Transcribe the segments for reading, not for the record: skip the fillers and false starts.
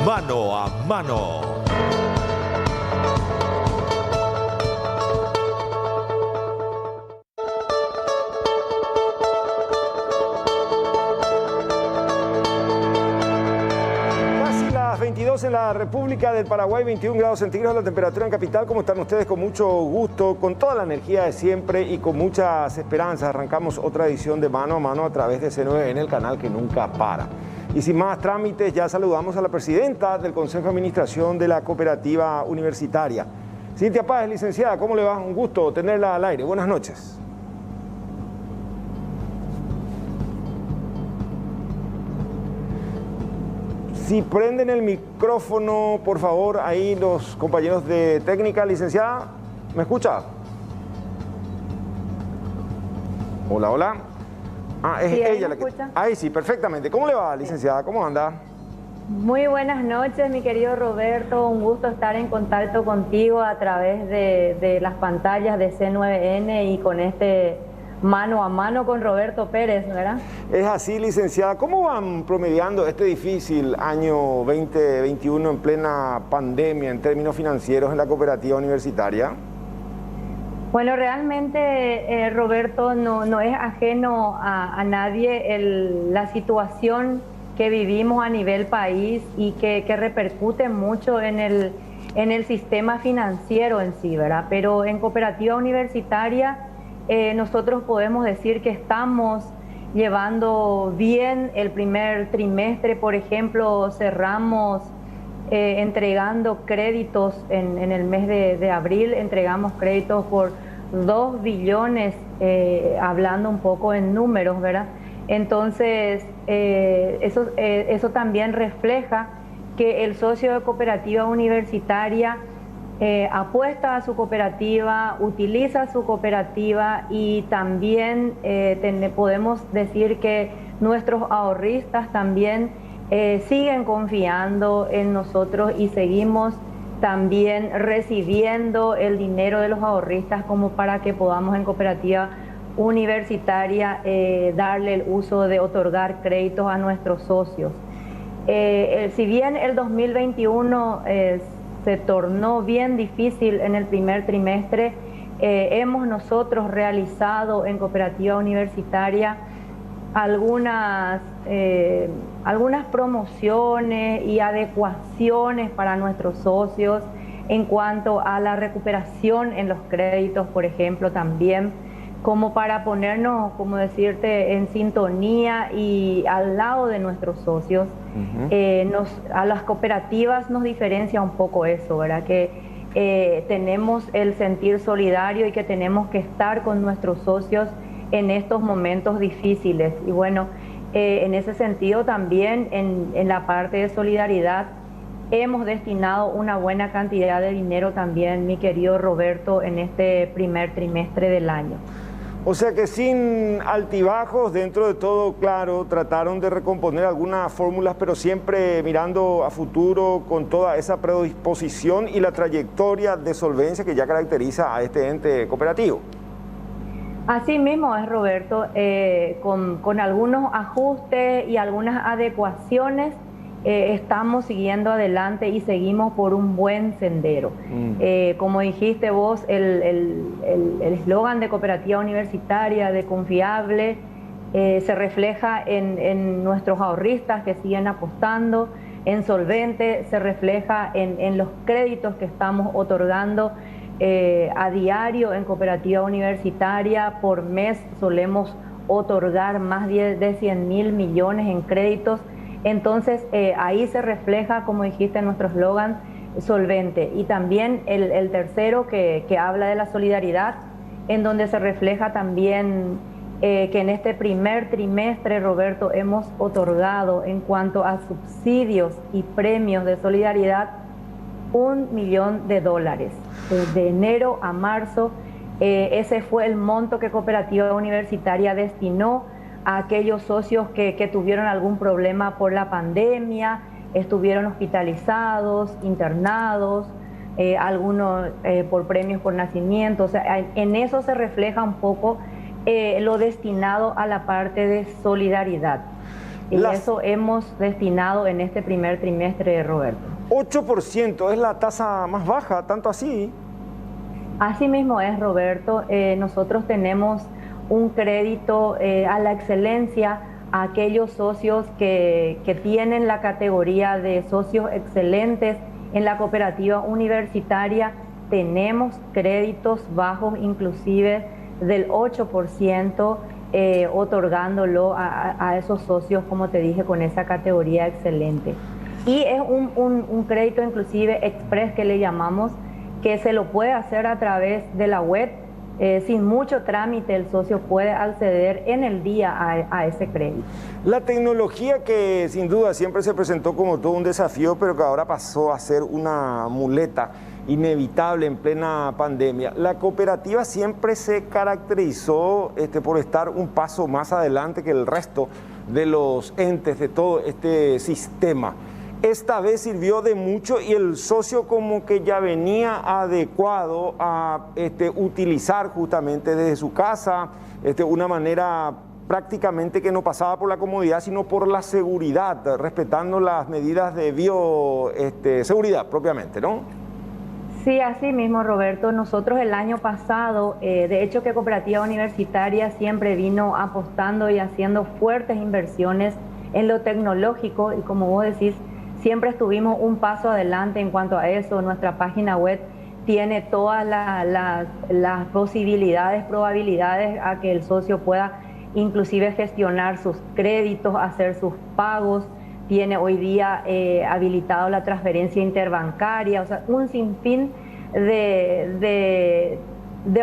Mano a Mano. Casi las 22 en la República del Paraguay, 21 grados centígrados la temperatura en capital. ¿Cómo están ustedes? Con mucho gusto, con toda la energía de siempre y con muchas esperanzas. Arrancamos otra edición de Mano a Mano a través de C9N, el canal que nunca para. Y sin más trámites, ya saludamos a la presidenta del Consejo de Administración de la Cooperativa Universitaria. Cintia Páez, licenciada, ¿cómo le va? Un gusto tenerla al aire. Buenas noches. Si prenden el micrófono, por favor, ahí los compañeros de técnica. Licenciada, ¿me escucha? Hola, hola. Ah, es Sí, ella la que... Ahí sí, perfectamente. ¿Cómo le va, licenciada? ¿Cómo anda? Muy buenas noches, mi querido Roberto. Un gusto estar en contacto contigo a través de las pantallas de C9N y con este mano a mano con Roberto Pérez, ¿verdad? Es así, licenciada. ¿Cómo van promediando este difícil año 2021 en plena pandemia en términos financieros en la cooperativa universitaria? Bueno, realmente, Roberto, no es ajeno a nadie la situación que vivimos a nivel país y que repercute mucho en el sistema financiero en sí, ¿verdad? Pero en cooperativa universitaria nosotros podemos decir que estamos llevando bien el primer trimestre. Por ejemplo, cerramos entregando créditos en el mes de abril, entregamos créditos por 2 billones, hablando un poco en números, ¿verdad? Entonces, eso también refleja que el socio de cooperativa universitaria apuesta a su cooperativa, utiliza su cooperativa y también podemos decir que nuestros ahorristas también siguen confiando en nosotros y seguimos también recibiendo el dinero de los ahorristas como para que podamos en cooperativa universitaria darle el uso de otorgar créditos a nuestros socios. Si bien el 2021 se tornó bien difícil en el primer trimestre, hemos nosotros realizado en cooperativa universitaria algunas promociones y adecuaciones para nuestros socios en cuanto a la recuperación en los créditos, por ejemplo, también como para ponernos, como decirte, en sintonía y al lado de nuestros socios. A las cooperativas nos diferencia un poco eso, ¿verdad? Que tenemos el sentir solidario y que tenemos que estar con nuestros socios en estos momentos difíciles. Y bueno, en ese sentido también en la parte de solidaridad hemos destinado una buena cantidad de dinero también, mi querido Roberto, en este primer trimestre del año. O sea que sin altibajos, dentro de todo, claro, trataron de recomponer algunas fórmulas, pero siempre mirando a futuro con toda esa predisposición y la trayectoria de solvencia que ya caracteriza a este ente cooperativo. Así mismo es, Roberto, con algunos ajustes y algunas adecuaciones estamos siguiendo adelante y seguimos por un buen sendero. Como dijiste vos, el eslogan de cooperativa universitaria, de confiable, se refleja en nuestros ahorristas que siguen apostando, en solvente, se refleja en los créditos que estamos otorgando a diario en cooperativa universitaria. Por mes solemos otorgar más de 100.000 millones en créditos. Entonces ahí se refleja, como dijiste, en nuestro eslogan, solvente. Y también el tercero que habla de la solidaridad, en donde se refleja también que en este primer trimestre, Roberto, hemos otorgado en cuanto a subsidios y premios de solidaridad $1 millón. De enero a marzo, ese fue el monto que Cooperativa Universitaria destinó a aquellos socios que tuvieron algún problema por la pandemia, estuvieron hospitalizados, internados, algunos por premios por nacimiento. O sea, en eso se refleja un poco lo destinado a la parte de solidaridad. Y eso hemos destinado en este primer trimestre, Roberto. 8% es la tasa más baja, tanto así. Así mismo es, Roberto. Nosotros tenemos un crédito a la excelencia a aquellos socios que tienen la categoría de socios excelentes en la cooperativa universitaria. Tenemos créditos bajos, inclusive del 8%, otorgándolo a esos socios, como te dije, con esa categoría excelente. Y es un crédito inclusive express que le llamamos, que se lo puede hacer a través de la web. Sin mucho trámite el socio puede acceder en el día a ese crédito. La tecnología que sin duda siempre se presentó como todo un desafío, pero que ahora pasó a ser una muleta inevitable en plena pandemia. La cooperativa siempre se caracterizó por estar un paso más adelante que el resto de los entes de todo este sistema. Esta vez sirvió de mucho y el socio como que ya venía adecuado a utilizar justamente desde su casa una manera prácticamente que no pasaba por la comodidad, sino por la seguridad, respetando las medidas de bioseguridad propiamente, ¿no? Sí, así mismo, Roberto. Nosotros el año pasado, de hecho que Cooperativa Universitaria siempre vino apostando y haciendo fuertes inversiones en lo tecnológico y como vos decís, siempre estuvimos un paso adelante en cuanto a eso. Nuestra página web tiene todas las posibilidades, probabilidades a que el socio pueda inclusive gestionar sus créditos, hacer sus pagos. Tiene hoy día habilitado la transferencia interbancaria, o sea, un sinfín de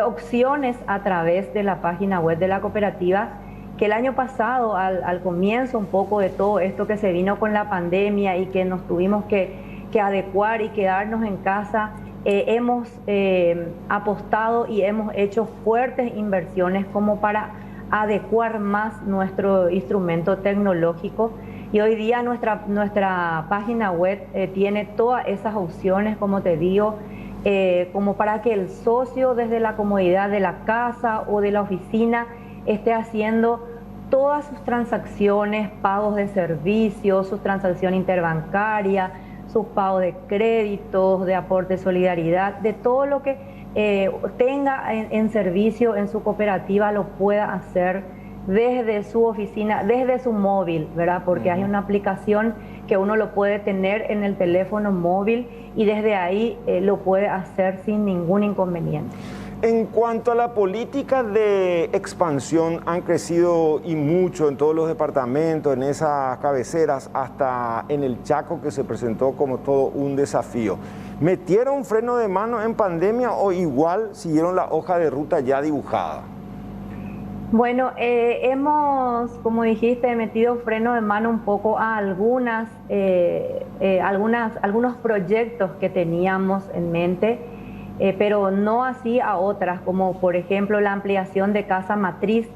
opciones a través de la página web de la cooperativa, que el año pasado, al comienzo un poco de todo esto que se vino con la pandemia y que nos tuvimos que adecuar y quedarnos en casa, hemos apostado y hemos hecho fuertes inversiones como para adecuar más nuestro instrumento tecnológico. Y hoy día nuestra página web tiene todas esas opciones, como te digo, como para que el socio desde la comodidad de la casa o de la oficina esté haciendo todas sus transacciones, pagos de servicios, su transacción interbancaria, sus pagos de créditos, de aporte de solidaridad, de todo lo que tenga en servicio en su cooperativa lo pueda hacer desde su oficina, desde su móvil, ¿verdad? Porque hay una aplicación que uno lo puede tener en el teléfono móvil y desde ahí lo puede hacer sin ningún inconveniente. En cuanto a la política de expansión, han crecido y mucho en todos los departamentos, en esas cabeceras, hasta en el Chaco, que se presentó como todo un desafío. ¿Metieron freno de mano en pandemia o igual siguieron la hoja de ruta ya dibujada? Bueno, hemos, como dijiste, metido freno de mano un poco a algunos proyectos que teníamos en mente, pero no así a otras, como por ejemplo la ampliación de casa matriz,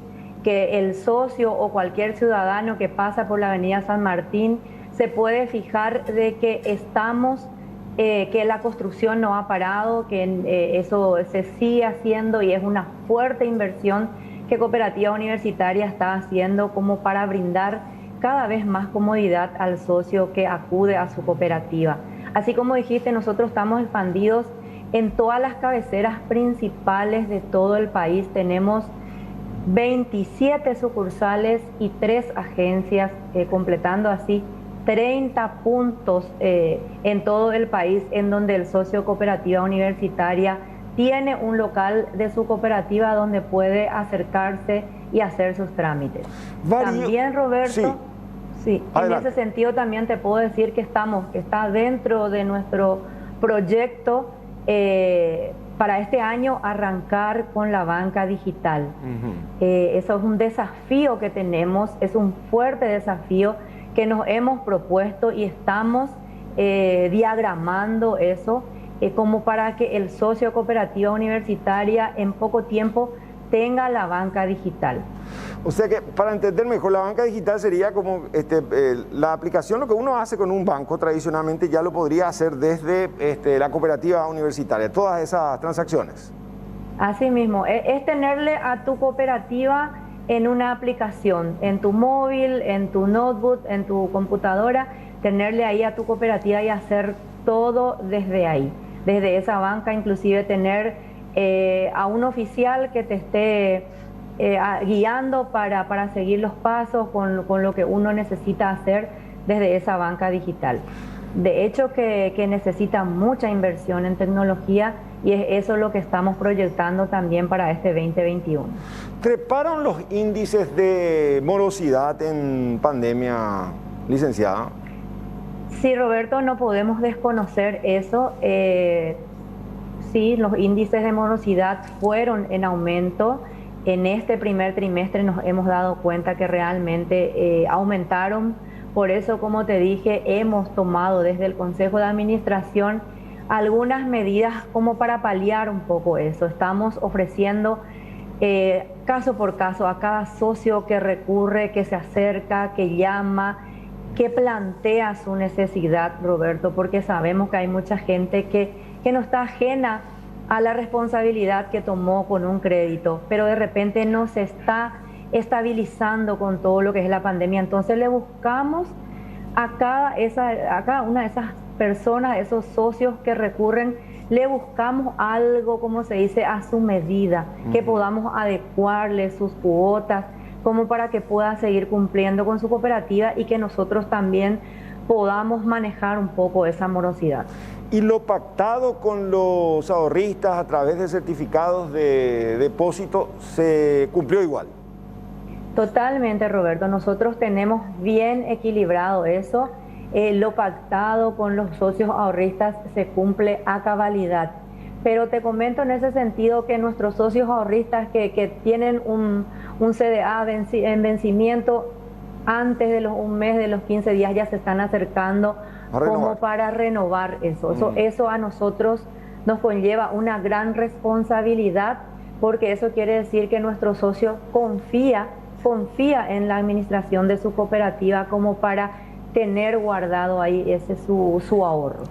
que el socio o cualquier ciudadano que pasa por la avenida San Martín se puede fijar de que estamos, que la construcción no ha parado, que eso se sigue haciendo y es una fuerte inversión que Cooperativa Universitaria está haciendo como para brindar cada vez más comodidad al socio que acude a su cooperativa. Así como dijiste, nosotros estamos expandidos en todas las cabeceras principales de todo el país. Tenemos 27 sucursales y 3 agencias, completando así 30 puntos en todo el país, en donde el socio Cooperativa Universitaria tiene un local de su cooperativa donde puede acercarse y hacer sus trámites. También, Roberto, sí, en ese sentido también te puedo decir que está dentro de nuestro proyecto para este año arrancar con la banca digital. Eso es un desafío que tenemos, es un fuerte desafío que nos hemos propuesto y estamos diagramando eso como para que el socio Cooperativa Universitaria en poco tiempo tenga la banca digital. O sea que, para entender mejor, la banca digital sería como la aplicación, lo que uno hace con un banco tradicionalmente ya lo podría hacer desde la cooperativa universitaria, todas esas transacciones. Así mismo, es tenerle a tu cooperativa en una aplicación, en tu móvil, en tu notebook, en tu computadora, tenerle ahí a tu cooperativa y hacer todo desde ahí, desde esa banca, inclusive tener a un oficial que te esté guiando para seguir los pasos con lo que uno necesita hacer desde esa banca digital. De hecho que necesita mucha inversión en tecnología y es eso lo que estamos proyectando también para este 2021. ¿Treparon los índices de morosidad en pandemia, licenciada? Sí, Roberto, no podemos desconocer eso. Sí, los índices de morosidad fueron en aumento. En este primer trimestre nos hemos dado cuenta que realmente aumentaron. Por eso, como te dije, hemos tomado desde el Consejo de Administración algunas medidas como para paliar un poco eso. Estamos ofreciendo caso por caso a cada socio que recurre, que se acerca, que llama, que plantea su necesidad, Roberto, porque sabemos que hay mucha gente que no está ajena a la responsabilidad que tomó con un crédito, pero de repente no se está estabilizando con todo lo que es la pandemia. Entonces le buscamos a cada una de esas personas, esos socios que recurren, le buscamos algo, como se dice, a su medida, que podamos adecuarle sus cuotas, como para que pueda seguir cumpliendo con su cooperativa y que nosotros también podamos manejar un poco esa morosidad. ¿Y lo pactado con los ahorristas a través de certificados de depósito se cumplió igual? Totalmente, Roberto. Nosotros tenemos bien equilibrado eso. Lo pactado con los socios ahorristas se cumple a cabalidad. Pero te comento en ese sentido que nuestros socios ahorristas que tienen un CDA en vencimiento antes de un mes de los 15 días ya se están acercando como para renovar eso. Eso a nosotros nos conlleva una gran responsabilidad, porque eso quiere decir que nuestro socio confía en la administración de su cooperativa como para tener guardado ahí su ahorro.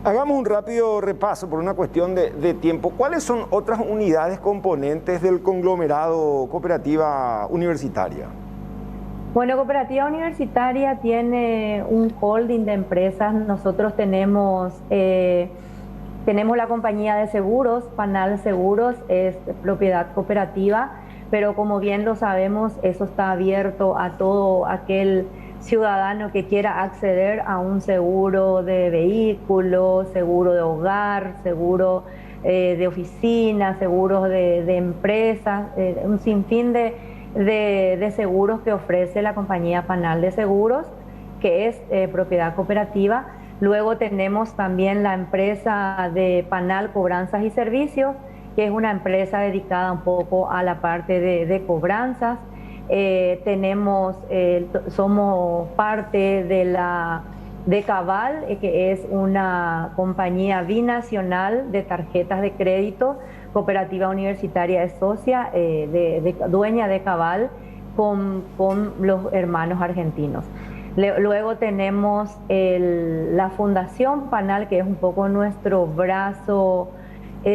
Hagamos un rápido repaso por una cuestión de tiempo. ¿Cuáles son otras unidades componentes del conglomerado Cooperativa Universitaria? Bueno, Cooperativa Universitaria tiene un holding de empresas. Nosotros tenemos la compañía de seguros, Panal Seguros, es propiedad cooperativa, pero como bien lo sabemos, eso está abierto a todo aquel ciudadano que quiera acceder a un seguro de vehículo, seguro de hogar, seguro de oficina, seguros de empresas, un sinfín de seguros que ofrece la compañía Panal de Seguros, que es propiedad cooperativa. Luego tenemos también la empresa de Panal Cobranzas y Servicios, que es una empresa dedicada un poco a la parte de cobranzas. Somos parte de Cabal, que es una compañía binacional de tarjetas de crédito. Cooperativa Universitaria es socia, dueña de Cabal, con los hermanos argentinos. Luego tenemos la Fundación Panal, que es un poco nuestro brazo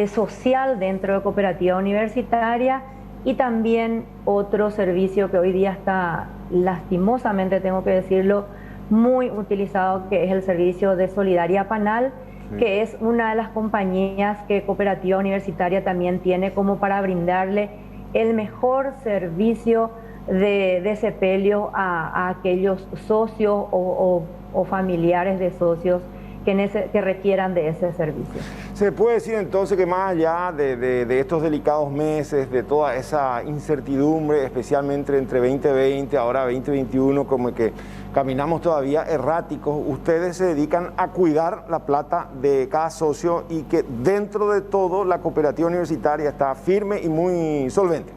social dentro de Cooperativa Universitaria, y también otro servicio que hoy día está, lastimosamente tengo que decirlo, muy utilizado, que es el servicio de Solidaria Panal, que es una de las compañías que Cooperativa Universitaria también tiene como para brindarle el mejor servicio de sepelio a aquellos socios o familiares de socios que requieran de ese servicio. ¿Se puede decir entonces que más allá de estos delicados meses, de toda esa incertidumbre, especialmente entre 2020 ahora 2021, como que caminamos todavía erráticos, ustedes se dedican a cuidar la plata de cada socio y que dentro de todo la cooperativa universitaria está firme y muy solvente?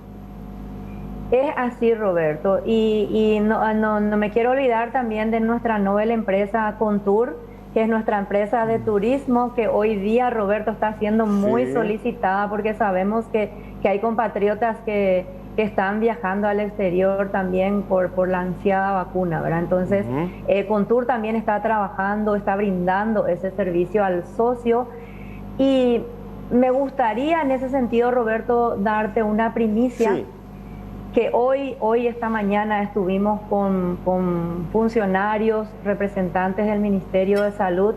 Es así, Roberto, y no me quiero olvidar también de nuestra noble empresa Contour, que es nuestra empresa de turismo, que hoy día, Roberto, está siendo muy solicitada, porque sabemos que hay compatriotas que están viajando al exterior también por la ansiada vacuna, ¿verdad? Entonces, Contour también está trabajando, está brindando ese servicio al socio. Y me gustaría en ese sentido, Roberto, darte una primicia, que hoy esta mañana estuvimos con funcionarios, representantes del Ministerio de Salud,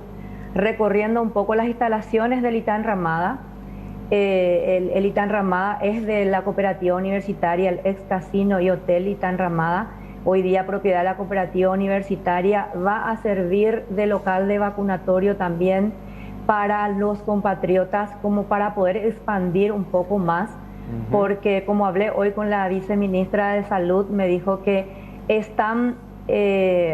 recorriendo un poco las instalaciones del ITAN Ramada. El ITAN Ramada es de la cooperativa universitaria, el ex casino y hotel ITAN Ramada, hoy día propiedad de la cooperativa universitaria, va a servir de local de vacunatorio también para los compatriotas, como para poder expandir un poco más, porque como hablé hoy con la viceministra de Salud, me dijo que están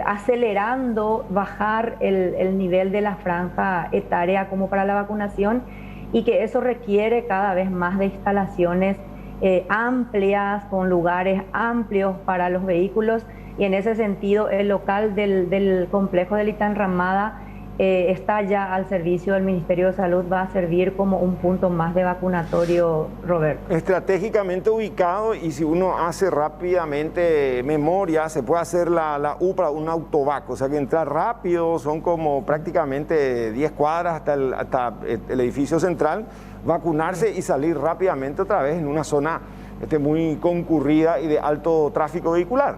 acelerando bajar el nivel de la franja etaria como para la vacunación, y que eso requiere cada vez más de instalaciones amplias, con lugares amplios para los vehículos, y en ese sentido el local del complejo del ITAN Ramada está ya al servicio del Ministerio de Salud, va a servir como un punto más de vacunatorio, Roberto. Estratégicamente ubicado, y si uno hace rápidamente memoria, se puede hacer la UPRA, un autovac, o sea que entrar rápido, son como prácticamente 10 cuadras hasta el edificio central, vacunarse y salir rápidamente otra vez en una zona muy concurrida y de alto tráfico vehicular.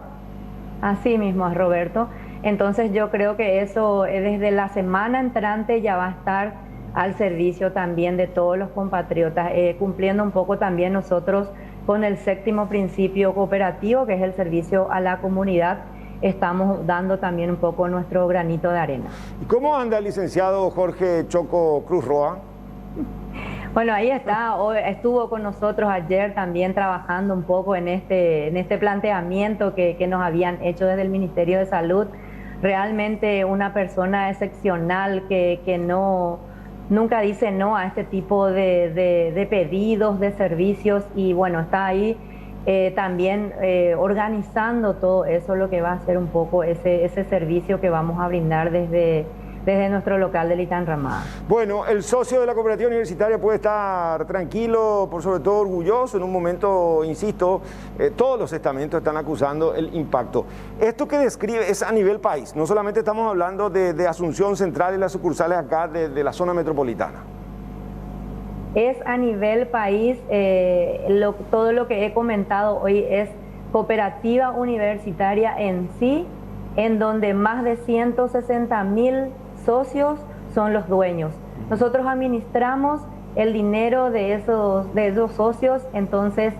Así mismo es, Roberto. Entonces yo creo que eso desde la semana entrante ya va a estar al servicio también de todos los compatriotas, cumpliendo un poco también nosotros con el séptimo principio cooperativo, que es el servicio a la comunidad. Estamos dando también un poco nuestro granito de arena. ¿Y cómo anda el licenciado Jorge Choco Cruz Roa? Bueno, ahí está, estuvo con nosotros ayer también trabajando un poco en este planteamiento que nos habían hecho desde el Ministerio de Salud. Realmente una persona excepcional que nunca dice no a este tipo de pedidos, de servicios, y bueno, está ahí también organizando todo eso, lo que va a ser un poco ese servicio que vamos a brindar desde nuestro local del ITAN Ramada. Bueno, el socio de la cooperativa universitaria puede estar tranquilo, por sobre todo orgulloso. En un momento, insisto, todos los estamentos están acusando el impacto. Esto que describe es a nivel país, no solamente estamos hablando de Asunción Central y las sucursales acá de la zona metropolitana. Es a nivel país, todo lo que he comentado hoy es cooperativa universitaria en sí, en donde más de 160.000 socios son los dueños. Nosotros administramos el dinero de esos socios, entonces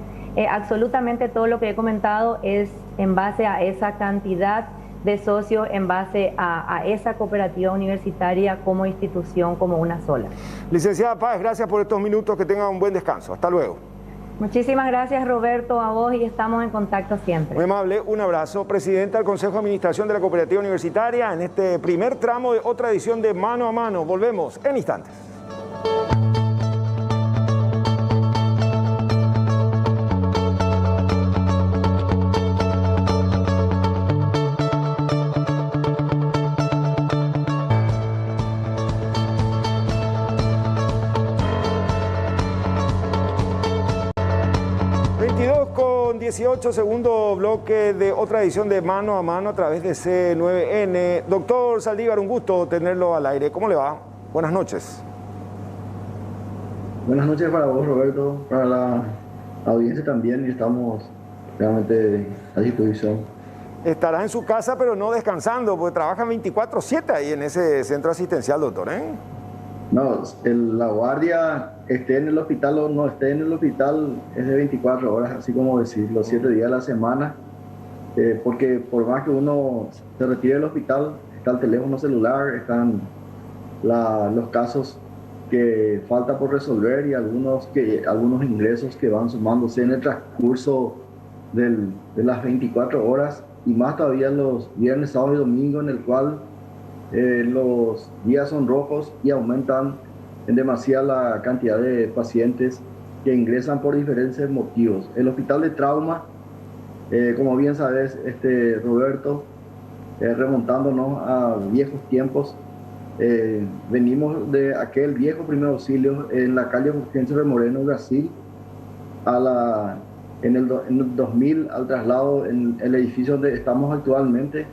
absolutamente todo lo que he comentado es en base a esa cantidad de socios, en base a esa cooperativa universitaria como institución, como una sola. Licenciada Páez, gracias por estos minutos, que tengan un buen descanso. Hasta luego. Muchísimas gracias, Roberto, a vos, y estamos en contacto siempre. Muy amable, un abrazo. Presidenta del Consejo de Administración de la Cooperativa Universitaria, en este primer tramo de otra edición de Mano a Mano. Volvemos en instantes. Con 18, segundo bloque de otra edición de Mano a Mano a través de C9N. Doctor Saldívar, un gusto tenerlo al aire. ¿Cómo le va? Buenas noches. Buenas noches para vos, Roberto, para la audiencia también, y estamos realmente a disposición. Estará en su casa, pero no descansando, porque trabajan 24/7 ahí en ese centro asistencial, doctor, ¿eh? No, la guardia, esté en el hospital o no esté en el hospital, es de 24 horas, así como decir, los 7 días de la semana, porque por más que uno se retire del hospital, está el teléfono celular, están los casos que falta por resolver y algunos ingresos que van sumándose en el transcurso de las 24 horas, y más todavía los viernes, sábado y domingo, en el cual los días son rojos y aumentan en demasía la cantidad de pacientes que ingresan por diferentes motivos. El hospital de trauma, como bien sabes, Roberto, remontándonos a viejos tiempos, venimos de aquel viejo primer auxilio en la calle Fulgencio Moreno, Brasil, en el 2000 al traslado en el edificio donde estamos actualmente,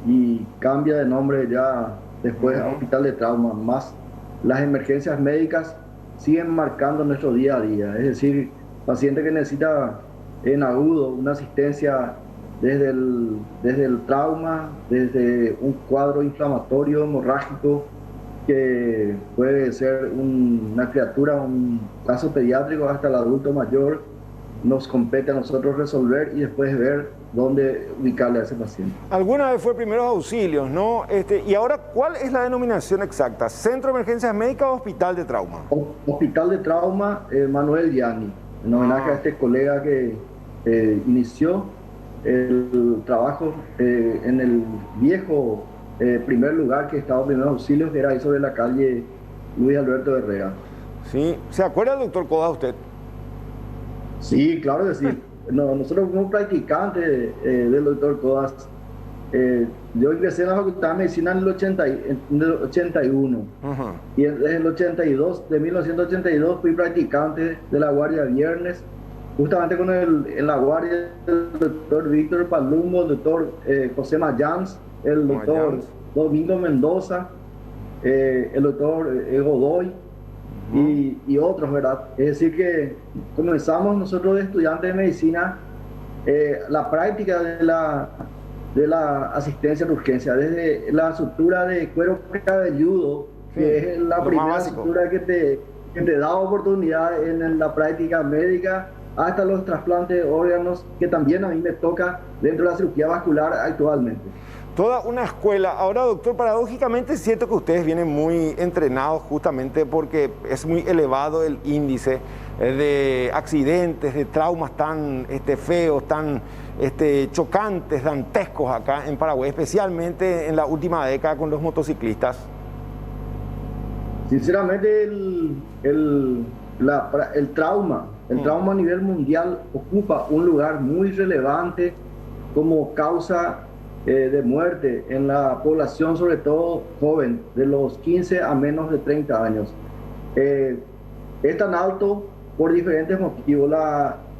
y cambia de nombre ya después a Hospital de Trauma. Más las emergencias médicas siguen marcando nuestro día a día, es decir, paciente que necesita en agudo, una asistencia desde el trauma, desde un cuadro inflamatorio hemorrágico, que puede ser una criatura, un caso pediátrico, hasta el adulto mayor. Nos compete a nosotros resolver y después ver dónde ubicarle a ese paciente. Alguna vez fue primeros auxilios, ¿no? Y ahora, ¿cuál es la denominación exacta? ¿Centro de Emergencias Médicas o Hospital de Trauma? Hospital de Trauma Manuel Yani, en homenaje a este colega que inició el trabajo en el viejo primer lugar que estaba primeros auxilios, que era ahí sobre la calle Luis Alberto Herrera. Sí, ¿se acuerda del doctor Coda usted? Sí, claro que sí. Nosotros como practicantes del doctor Codas, yo ingresé en la Facultad de Medicina en el 81 y desde el 82, de 1982 fui practicante de la Guardia Viernes, justamente en la Guardia del doctor Víctor Palumbo, el doctor José Mayans, el doctor Domingo Mendoza, el doctor Godoy, y otros, ¿verdad? Es decir, que comenzamos nosotros de estudiantes de medicina la práctica de la asistencia de urgencia, desde la sutura de cuero cabelludo, que es la primera sutura que te da oportunidad en la práctica médica, hasta los trasplantes de órganos, que también a mí me toca dentro de la cirugía vascular actualmente. Toda una escuela. Ahora, doctor, paradójicamente es cierto que ustedes vienen muy entrenados justamente porque es muy elevado el índice de accidentes, de traumas tan feos, tan chocantes, dantescos acá en Paraguay, especialmente en la última década con los motociclistas. Sinceramente, el trauma a nivel mundial ocupa un lugar muy relevante como causa de muerte en la población, sobre todo joven, de los 15 a menos de 30 años. Es tan alto por diferentes motivos.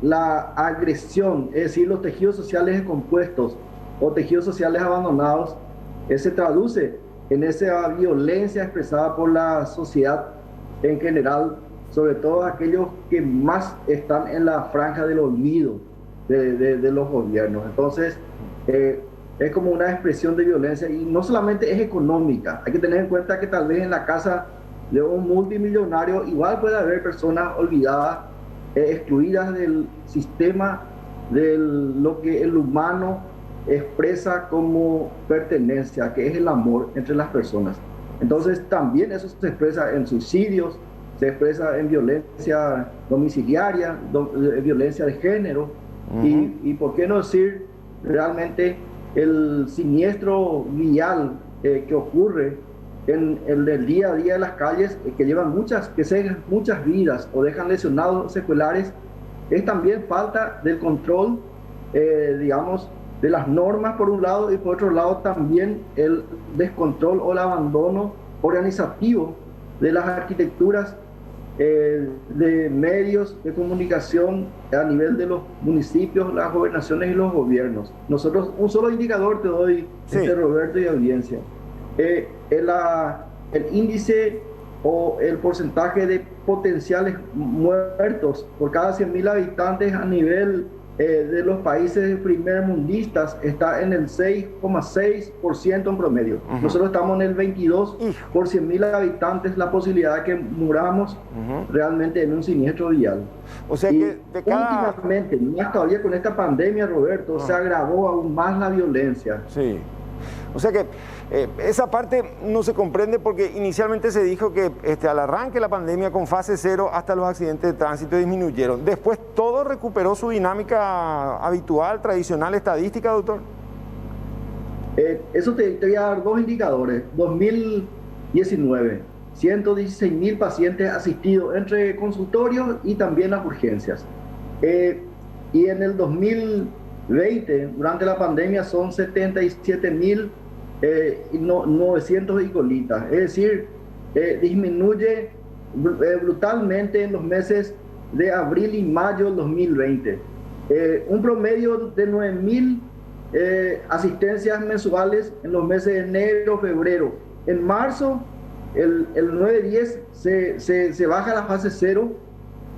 La agresión, es decir, los tejidos sociales descompuestos o tejidos sociales abandonados, se traduce en esa violencia expresada por la sociedad en general, sobre todo aquellos que más están en la franja del olvido de los gobiernos. Entonces, es como una expresión de violencia, y no solamente es económica. Hay que tener en cuenta que tal vez en la casa de un multimillonario igual puede haber personas olvidadas, excluidas del sistema de lo que el humano expresa como pertenencia, que es el amor entre las personas. Entonces también eso se expresa en suicidios, se expresa en violencia domiciliaria, violencia de género, y por qué no decir realmente el siniestro vial que ocurre en el día a día de las calles, que llevan muchas vidas o dejan lesionados secuelares. Es también falta del control, digamos, de las normas por un lado, y por otro lado también el descontrol o el abandono organizativo de las arquitecturas de medios de comunicación a nivel de los municipios, las gobernaciones y los gobiernos. Nosotros, un solo indicador te doy, Roberto y audiencia. El índice o el porcentaje de potenciales muertos por cada 100.000 habitantes a nivel de los países primermundistas está en el 6,6% en promedio. Nosotros estamos en el 22 por 100.000 habitantes, la posibilidad de que muramos realmente en un siniestro vial. O sea que últimamente, más todavía con esta pandemia, Roberto, se agravó aún más la violencia. Sí. O sea que esa parte no se comprende, porque inicialmente se dijo que al arranque de la pandemia con fase 0 hasta los accidentes de tránsito disminuyeron. Después todo recuperó su dinámica habitual, tradicional, estadística, doctor. Eso te voy a dar dos indicadores. 2019, 116.000 pacientes asistidos entre consultorios y también las urgencias. Y en el 2020, durante la pandemia, son 77.900 icolitas. Es decir, disminuye brutalmente en los meses de abril y mayo del 2020. Un promedio de 9.000 asistencias mensuales en los meses de enero, febrero. En marzo, el 9-10 se baja la fase 0,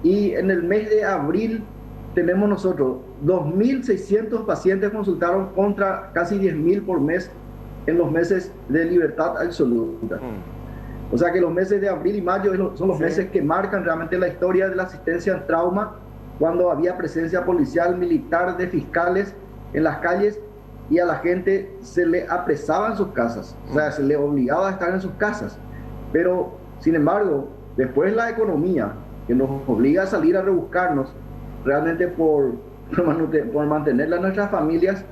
y en el mes de abril tenemos nosotros 2.600 pacientes consultaron contra casi 10.000 por mes en los meses de libertad absoluta. O sea que los meses de abril y mayo son los meses que marcan realmente la historia de la asistencia en trauma, cuando había presencia policial, militar, de fiscales en las calles, y a la gente se le apresaba en sus casas, o sea, se le obligaba a estar en sus casas. Pero, sin embargo, después la economía, que nos obliga a salir a rebuscarnos realmente por mantener a nuestras familias,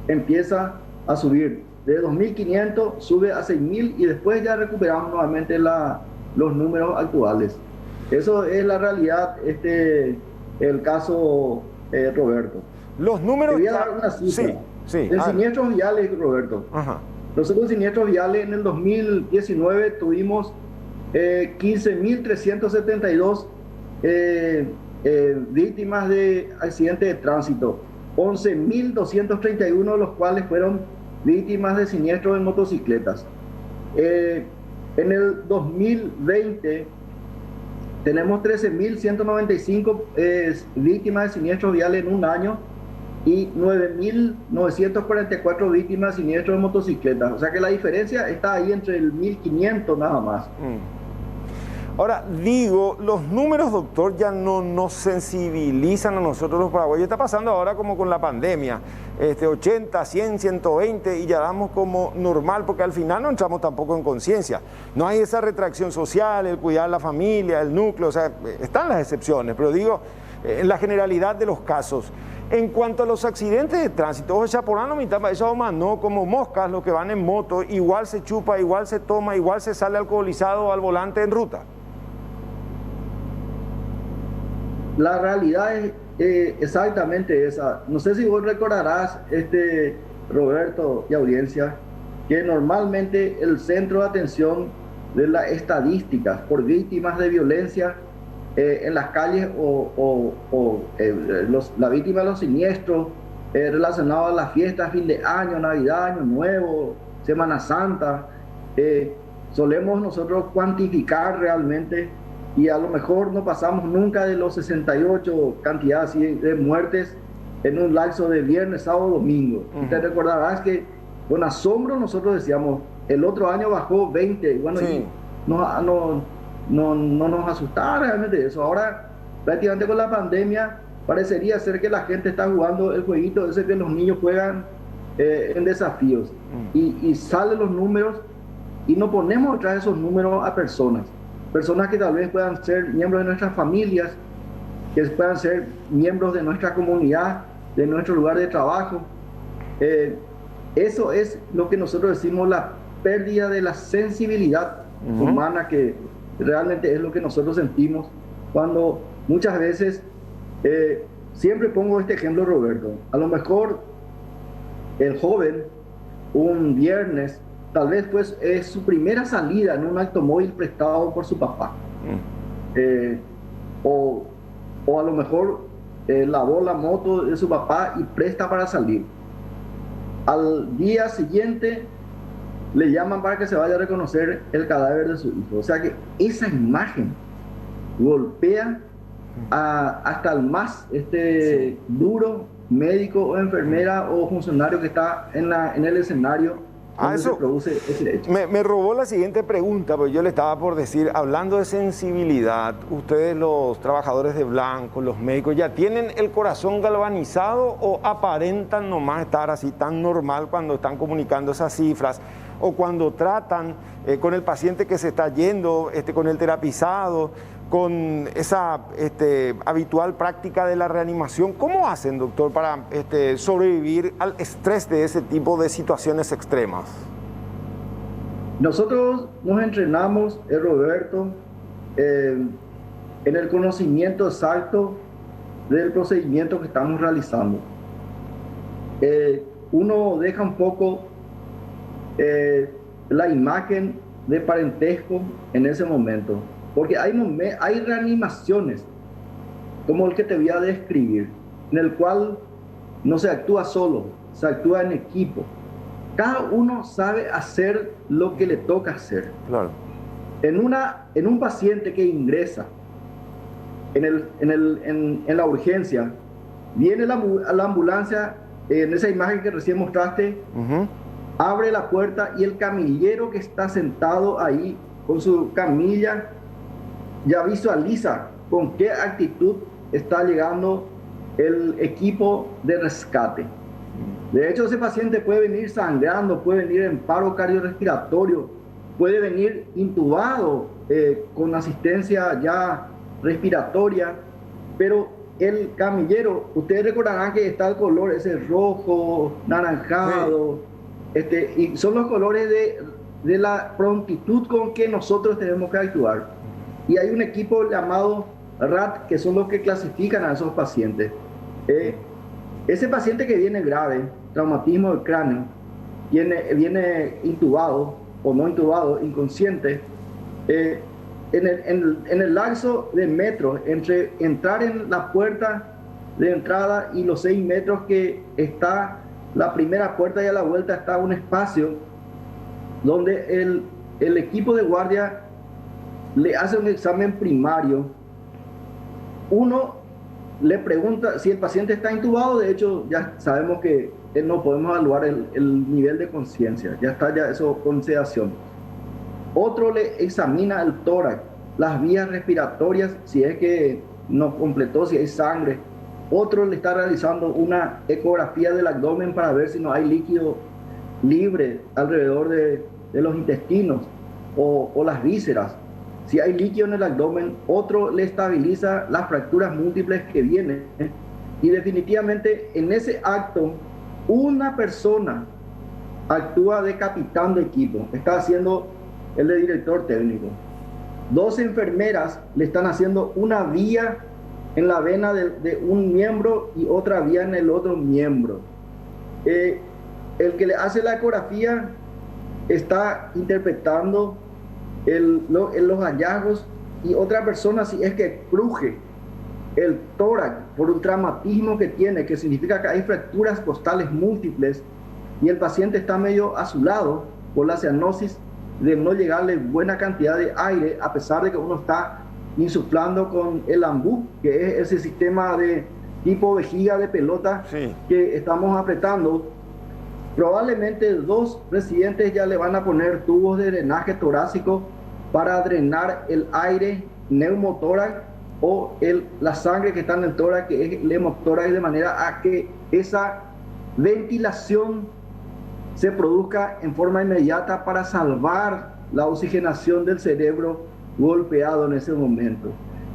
empieza a subir. De 2.500 sube a 6.000 y después ya recuperamos nuevamente los números actuales. Eso es la realidad, el caso Roberto. Los números... Te voy a dar una cifra. Sí, sí. En siniestros viales, Roberto. Ajá. Nosotros en siniestros viales en el 2019 tuvimos 15.372 víctimas de accidentes de tránsito, 11.231 de los cuales fueron víctimas de siniestros en motocicletas. En el 2020 tenemos 13.195 víctimas de siniestros viales en un año y 9.944 víctimas de siniestros de motocicletas. O sea que la diferencia está ahí entre el 1.500 nada más. Ahora, digo, los números, doctor, ya no nos sensibilizan a nosotros los paraguayos. Está pasando ahora como con la pandemia, 80, 100, 120, y ya damos como normal, porque al final no entramos tampoco en conciencia. No hay esa retracción social, el cuidar a la familia, el núcleo, o sea, están las excepciones, pero digo, en la generalidad de los casos. En cuanto a los accidentes de tránsito, ojo, chaporano, mitad, no, como moscas, los que van en moto, igual se chupa, igual se toma, igual se sale alcoholizado al volante en ruta. La realidad es exactamente esa. No sé si vos recordarás, Roberto y audiencia, que normalmente el centro de atención de las estadísticas por víctimas de violencia en las calles la víctima de los siniestros relacionados a las fiestas, fin de año, Navidad, Año Nuevo, Semana Santa, solemos nosotros cuantificar realmente, y a lo mejor no pasamos nunca de los 68 cantidades de muertes en un lapso de viernes, sábado, domingo. Y te recordarás que con asombro nosotros decíamos, el otro año bajó 20, y bueno, sí. No nos asustaba realmente eso. Ahora, prácticamente con la pandemia, parecería ser que la gente está jugando el jueguito ese que los niños juegan en desafíos. Y salen los números y no ponemos detrás de esos números a personas que tal vez puedan ser miembros de nuestras familias, que puedan ser miembros de nuestra comunidad, de nuestro lugar de trabajo. Eso es lo que nosotros decimos la pérdida de la sensibilidad humana, que realmente es lo que nosotros sentimos cuando muchas veces, siempre pongo este ejemplo, Roberto, a lo mejor el joven un viernes tal vez pues es su primera salida en un automóvil prestado por su papá, o a lo mejor lavó la moto de su papá y presta para salir. Al día siguiente le llaman para que se vaya a reconocer el cadáver de su hijo. O sea que esa imagen golpea hasta el más duro médico o enfermera o funcionario que está en el escenario donde se produce ese hecho. Me robó la siguiente pregunta, porque yo le estaba por decir, hablando de sensibilidad, ustedes los trabajadores de blanco, los médicos, ¿ya tienen el corazón galvanizado o aparentan nomás estar así tan normal cuando están comunicando esas cifras? O cuando tratan con el paciente que se está yendo, con el terapizado, con esa habitual práctica de la reanimación. ¿Cómo hacen, doctor, para sobrevivir al estrés de ese tipo de situaciones extremas? Nosotros nos entrenamos, Roberto, en el conocimiento exacto del procedimiento que estamos realizando. Uno deja un poco la imagen de parentesco en ese momento, porque hay reanimaciones como el que te voy a describir, en el cual no se actúa solo, se actúa en equipo. Cada uno sabe hacer lo que le toca hacer. Claro. En un paciente que ingresa en la urgencia, Viene la ambulancia, en esa imagen que recién mostraste, abre la puerta y el camillero que está sentado ahí con su camilla ya visualiza con qué actitud está llegando el equipo de rescate. De hecho, ese paciente puede venir sangrando, puede venir en paro cardiorrespiratorio, puede venir intubado con asistencia ya respiratoria, pero el camillero, ustedes recordarán que está el color ese rojo, naranjado, y son los colores de la prontitud con que nosotros tenemos que actuar. Y hay un equipo llamado RAT, que son los que clasifican a esos pacientes. Ese paciente que viene grave, traumatismo del cráneo, viene intubado o no intubado, inconsciente, en el lapso de metros entre entrar en la puerta de entrada y los 6 metros que está la primera puerta, y a la vuelta está un espacio donde el equipo de guardia le hace un examen primario. Uno le pregunta si el paciente está intubado. De hecho, ya sabemos que no podemos evaluar el nivel de conciencia, ya está ya eso con sedación. Otro le examina el tórax, las vías respiratorias, si es que no completó, si hay sangre. Otro le está realizando una ecografía del abdomen para ver si no hay líquido libre alrededor de los intestinos o las vísceras. Si hay líquido en el abdomen, otro le estabiliza las fracturas múltiples que vienen. Y definitivamente en ese acto, una persona actúa de capitán de equipo, está haciendo el de director técnico. 2 enfermeras le están haciendo una vía en la vena de un miembro y otra vía en el otro miembro. El que le hace la ecografía está interpretando los hallazgos, y otra persona, si es que cruje el tórax por un traumatismo que tiene, que significa que hay fracturas costales múltiples y el paciente está medio azulado por la cianosis de no llegarle buena cantidad de aire, a pesar de que uno está insuflando con el AMBU, que es ese sistema de tipo vejiga de pelota, sí, que estamos apretando. Probablemente 2 residentes ya le van a poner tubos de drenaje torácico para drenar el aire neumotórax o la sangre que está en el tórax, que es el hemotórax, de manera a que esa ventilación se produzca en forma inmediata para salvar la oxigenación del cerebro golpeado en ese momento.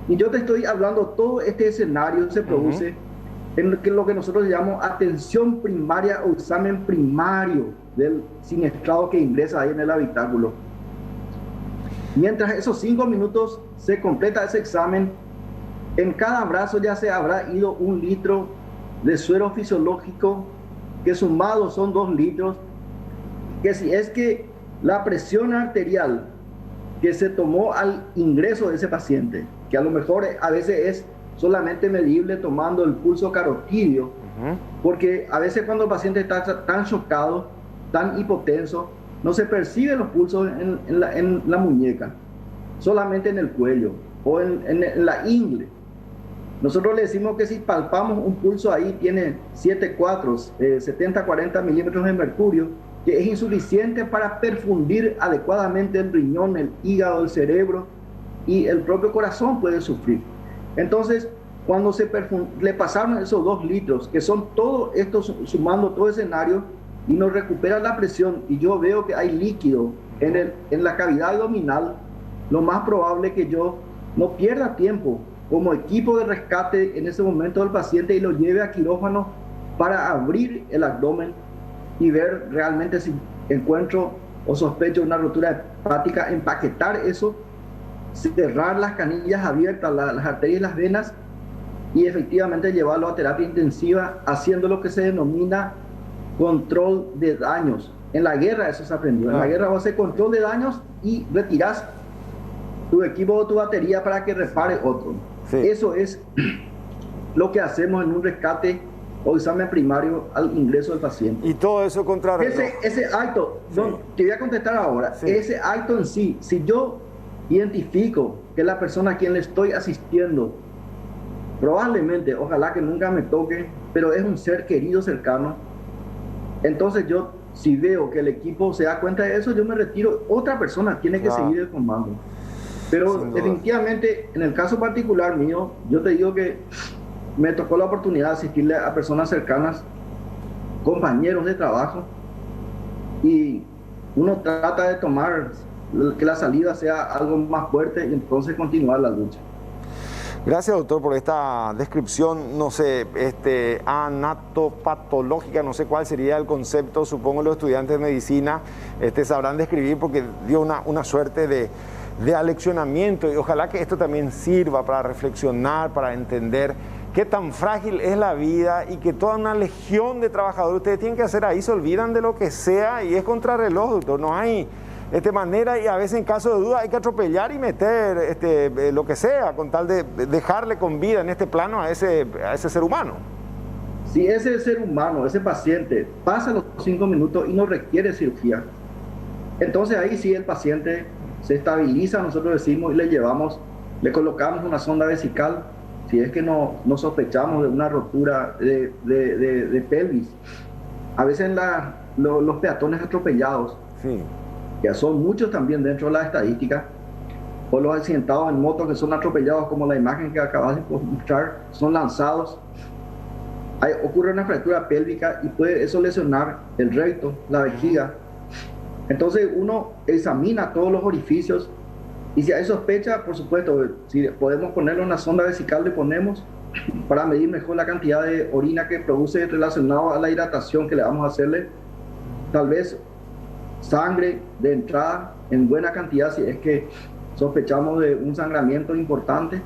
Y yo te estoy hablando, todo este escenario se produce en lo que nosotros llamamos atención primaria o examen primario del siniestrado que ingresa ahí en el habitáculo. Mientras esos 5 minutos se completa ese examen, en cada brazo ya se habrá ido 1 litro de suero fisiológico, que sumado son 2 litros, que si es que la presión arterial que se tomó al ingreso de ese paciente, que a lo mejor a veces es solamente medible tomando el pulso carotidio, porque a veces cuando el paciente está tan chocado, tan hipotenso, no se perciben los pulsos en la muñeca, solamente en el cuello o en la ingle. Nosotros le decimos que si palpamos un pulso ahí, tiene 7,4, 70-40 milímetros de mercurio, que es insuficiente para perfundir adecuadamente el riñón, el hígado, el cerebro, y el propio corazón puede sufrir. Entonces, cuando le pasaron esos 2 litros, que son todos estos, sumando todo escenario, y nos recupera la presión, y yo veo que hay líquido en la cavidad abdominal, lo más probable es que yo no pierda tiempo como equipo de rescate en ese momento del paciente y lo lleve a quirófano para abrir el abdomen y ver realmente si encuentro o sospecho una rotura hepática, empaquetar eso, cerrar las canillas abiertas, las arterias y las venas, y efectivamente llevarlo a terapia intensiva, haciendo lo que se denomina control de daños. En la guerra eso se aprendió. En la guerra vos haces control de daños y retirás tu equipo o tu batería para que repare otro. Sí. Eso es lo que hacemos en un rescate o examen primario al ingreso del paciente. Y todo eso contra ese acto, sí, no, te voy a contestar ahora. Sí. Ese acto en sí, si yo identifico que la persona a quien le estoy asistiendo Probablemente, ojalá que nunca me toque, pero es un ser querido, cercano. Entonces yo, si veo que el equipo se da cuenta de eso, yo me retiro. Otra persona tiene que seguir el comando. Pero definitivamente, en el caso particular mío, yo te digo que me tocó la oportunidad de asistirle a personas cercanas, compañeros de trabajo, y uno trata de tomar que la salida sea algo más fuerte y entonces continuar la lucha. Gracias, doctor, por esta descripción, no sé, anatopatológica, no sé cuál sería el concepto, supongo los estudiantes de medicina sabrán describir, porque dio una suerte de aleccionamiento, y ojalá que esto también sirva para reflexionar, para entender qué tan frágil es la vida y que toda una legión de trabajadores ustedes tienen que hacer ahí, se olvidan de lo que sea y es contrarreloj, doctor, no hay manera, y a veces en caso de duda hay que atropellar y meter lo que sea con tal de dejarle con vida en este plano a ese ser humano. Si ese ser humano, ese paciente, pasa los 5 minutos y no requiere cirugía, entonces ahí sí el paciente se estabiliza, nosotros decimos, y le colocamos una sonda vesical, si es que no sospechamos de una rotura de pelvis. A veces los peatones atropellados, sí, que son muchos también dentro de la estadística, o los accidentados en moto que son atropellados, como la imagen que acabas de mostrar, son lanzados. Ocurre una fractura pélvica y puede eso lesionar el recto, la vejiga. Entonces uno examina todos los orificios y si hay sospecha, por supuesto, si podemos ponerle una sonda vesical, le ponemos para medir mejor la cantidad de orina que produce relacionado a la hidratación que le vamos a hacerle. Tal vez sangre de entrada en buena cantidad si es que sospechamos de un sangramiento importante.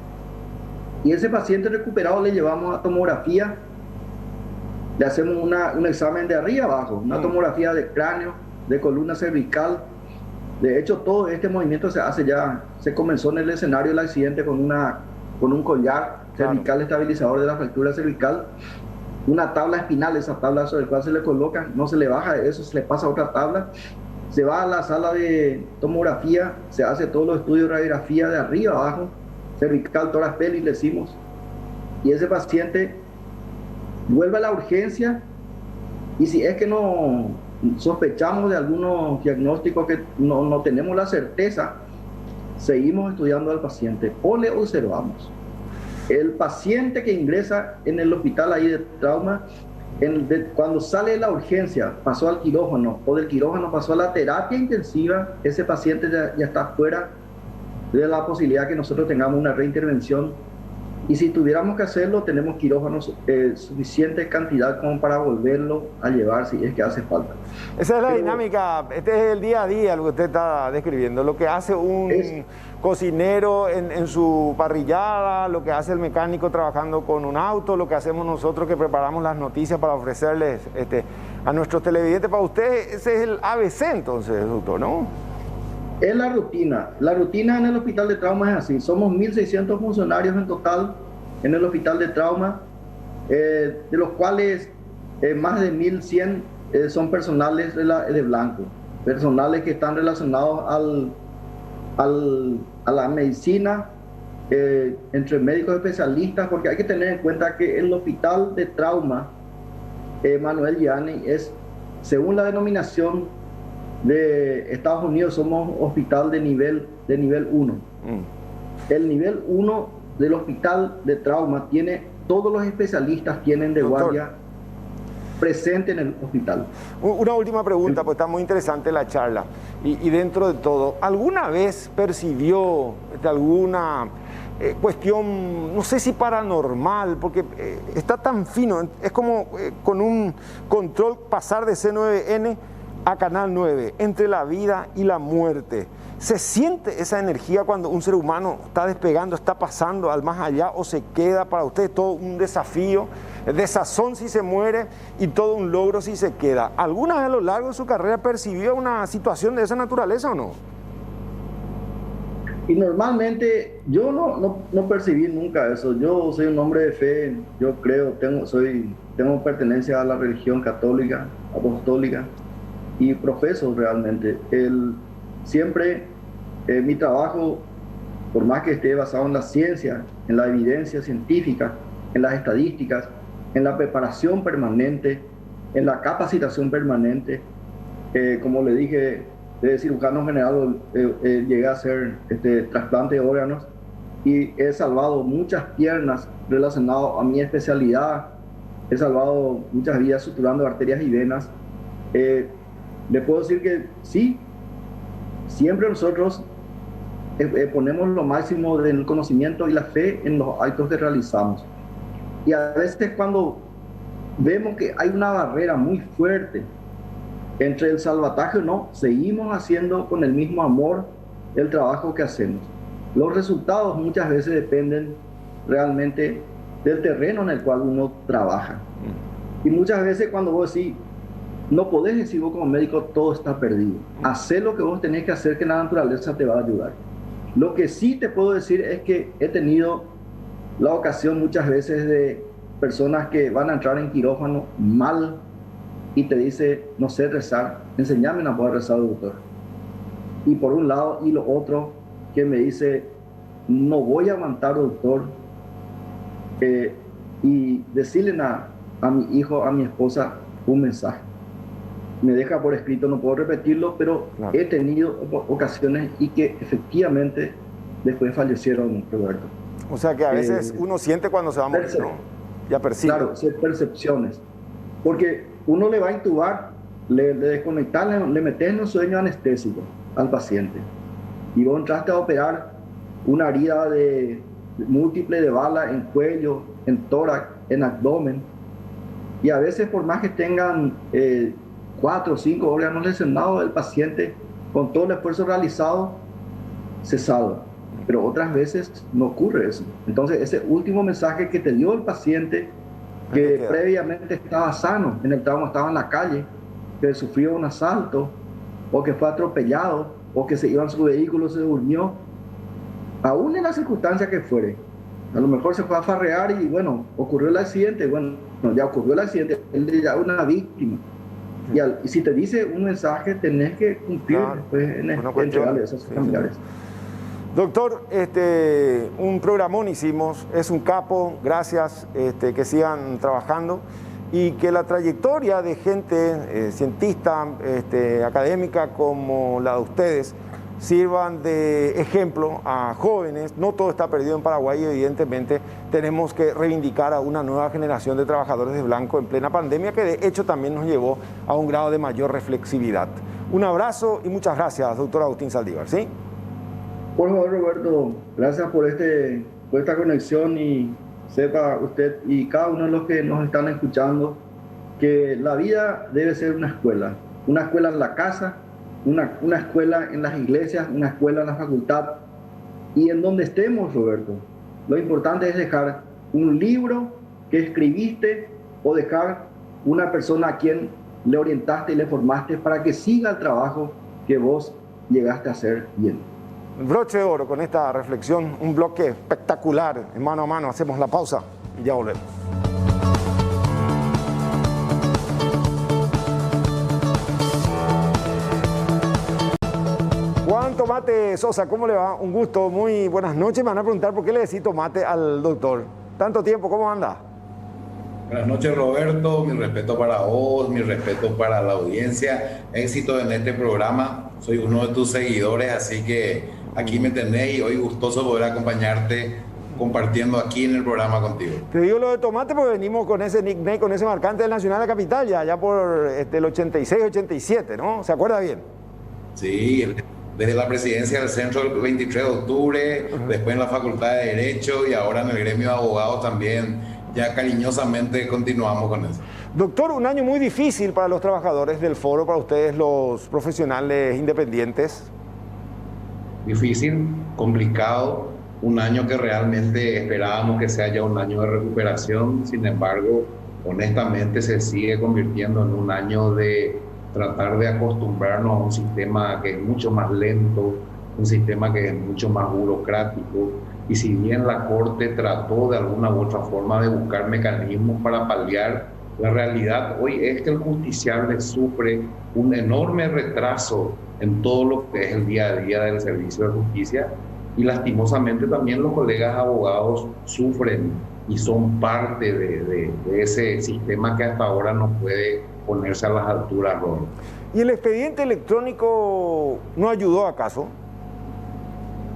Y ese paciente recuperado le llevamos a tomografía, le hacemos un examen de arriba abajo, una tomografía de cráneo, de columna cervical. De hecho, todo este movimiento se comenzó en el escenario del accidente con un collar cervical estabilizador de la fractura cervical, una tabla espinal, esa tabla sobre la cual se le coloca, no se le baja de eso, se le pasa a otra tabla, se va a la sala de tomografía, se hace todos los estudios de radiografía de arriba abajo, cervical, tórax, pelvis, le decimos, y ese paciente vuelve a la urgencia, y si es que no sospechamos de algunos diagnósticos que no tenemos la certeza, seguimos estudiando al paciente o le observamos. El paciente que ingresa en el hospital ahí de trauma, cuando sale de la urgencia, pasó al quirófano, o del quirófano pasó a la terapia intensiva, ese paciente ya está fuera de la posibilidad que nosotros tengamos una reintervención. Y si tuviéramos que hacerlo, tenemos quirófanos suficiente cantidad como para volverlo a llevar si es que hace falta. Esa es la dinámica, este es el día a día lo que usted está describiendo, lo que hace un cocinero en su parrillada, lo que hace el mecánico trabajando con un auto, lo que hacemos nosotros que preparamos las noticias para ofrecerles a nuestros televidentes. Para usted ese es el ABC entonces, doctor, ¿no? Es la rutina. La rutina en el hospital de trauma es así. Somos 1.600 funcionarios en total en el hospital de trauma, de los cuales más de 1.100 son personales de blanco, personales que están relacionados a la medicina, entre médicos especialistas, porque hay que tener en cuenta que el hospital de trauma Manuel Gianni es, según la denominación de Estados Unidos, somos hospital de nivel 1. El nivel 1 del hospital de trauma tiene, todos los especialistas tienen de guardia presente en el hospital. Una última pregunta, pues está muy interesante la charla. Y dentro de todo, ¿alguna vez percibió alguna cuestión, no sé si paranormal, porque está tan fino, es como con un control pasar de C9N a Canal 9, entre la vida y la muerte? ¿Se siente esa energía cuando un ser humano está despegando, está pasando al más allá, o se queda para usted todo un desafío, desazón si se muere y todo un logro si se queda? ¿Alguna vez a lo largo de su carrera percibió una situación de esa naturaleza o no? Y normalmente yo no percibí nunca eso. Yo soy un hombre de fe, yo creo, tengo pertenencia a la religión católica, apostólica, y profeso realmente. Siempre mi trabajo por más que esté basado en la ciencia, en la evidencia científica, en las estadísticas, en la preparación permanente, en la capacitación permanente. Como le dije, de cirujano general llegué a hacer trasplante de órganos y he salvado muchas piernas relacionadas a mi especialidad. He salvado muchas vidas suturando arterias y venas. Le puedo decir que sí, siempre nosotros ponemos lo máximo del conocimiento y la fe en los actos que realizamos. Y a veces cuando vemos que hay una barrera muy fuerte entre el salvataje o no, seguimos haciendo con el mismo amor el trabajo que hacemos. Los resultados muchas veces dependen realmente del terreno en el cual uno trabaja. Y muchas veces cuando vos decís, no podés decir vos como médico, todo está perdido. Hacé lo que vos tenés que hacer, que la naturaleza te va a ayudar. Lo que sí te puedo decir es que he tenido la ocasión muchas veces de personas que van a entrar en quirófano mal y te dice, no sé rezar, enséñame a poder rezar, doctor. Y por un lado, y lo otro, que me dice, no voy a aguantar, doctor, y decirle a mi hijo, a mi esposa, un mensaje. Me deja por escrito, no puedo repetirlo, pero claro, he tenido ocasiones y que efectivamente después fallecieron, Roberto. O sea que a veces uno siente cuando se va a morir, ¿no? Ya percibe. Claro, percepciones. Porque uno le va a intubar, le desconectar, le metes en un sueño anestésico al paciente. Y vos entraste a operar una herida múltiple de bala en cuello, en tórax, en abdomen. Y a veces por más que tengan 4 o 5 órganos lesionados, el paciente con todo el esfuerzo realizado se salva. Pero otras veces no ocurre eso. Entonces ese último mensaje que te dio el paciente, que previamente estaba sano, en el trauma, estaba en la calle, que sufrió un asalto, o que fue atropellado, o que se iba en su vehículo, se durmió, aún en la circunstancia que fuere, a lo mejor se fue a farrear y bueno, ocurrió el accidente, bueno, ya ocurrió el accidente, él ya es una víctima. Y si te dice un mensaje, tenés que cumplir, claro, pues, en entregarle a esos familiares. Doctor, un programón hicimos, es un capo, gracias, que sigan trabajando y que la trayectoria de gente cientista, académica como la de ustedes sirvan de ejemplo a jóvenes. No todo está perdido en Paraguay y evidentemente tenemos que reivindicar a una nueva generación de trabajadores de blanco en plena pandemia, que de hecho también nos llevó a un grado de mayor reflexividad. Un abrazo y muchas gracias, doctor Agustín Saldívar, ¿sí? Por favor, Roberto, gracias por esta conexión, y sepa usted y cada uno de los que nos están escuchando que la vida debe ser una escuela en la casa, una escuela en las iglesias, una escuela en la facultad, y en donde estemos, Roberto. Lo importante es dejar un libro que escribiste o dejar una persona a quien le orientaste y le formaste para que siga el trabajo que vos llegaste a hacer bien. Broche de oro con esta reflexión, un bloque espectacular, en mano a mano. Hacemos la pausa y ya volvemos. Juan Tomate Sosa, ¿cómo le va? Un gusto, muy buenas noches. Me van a preguntar por qué le decís tomate al doctor. Tanto tiempo, ¿cómo anda? Buenas noches, Roberto. Mi respeto para vos, mi respeto para la audiencia. Éxito en este programa. Soy uno de tus seguidores, así que aquí me tenés y hoy gustoso poder acompañarte compartiendo aquí en el programa contigo. Te digo lo de tomate porque venimos con ese nickname, con ese marcante del Nacional de la Capital, ya por el 86-87, ¿no? ¿Se acuerda bien? Sí, desde la presidencia del centro el 23 de octubre, después en la Facultad de Derecho y ahora en el gremio de abogados también. Ya cariñosamente continuamos con eso. Doctor, un año muy difícil para los trabajadores del foro, para ustedes los profesionales independientes. Difícil, complicado, un año que realmente esperábamos que sea ya un año de recuperación. Sin embargo, honestamente se sigue convirtiendo en un año de tratar de acostumbrarnos a un sistema que es mucho más lento, un sistema que es mucho más burocrático. Y si bien la Corte trató de alguna u otra forma de buscar mecanismos para paliar, la realidad hoy es que el justiciable sufre un enorme retraso en todo lo que es el día a día del servicio de justicia, Y lastimosamente también los colegas abogados sufren y son parte de ese sistema que hasta ahora no puede ponerse a las alturas, Robert. ¿Y el expediente electrónico no ayudó acaso?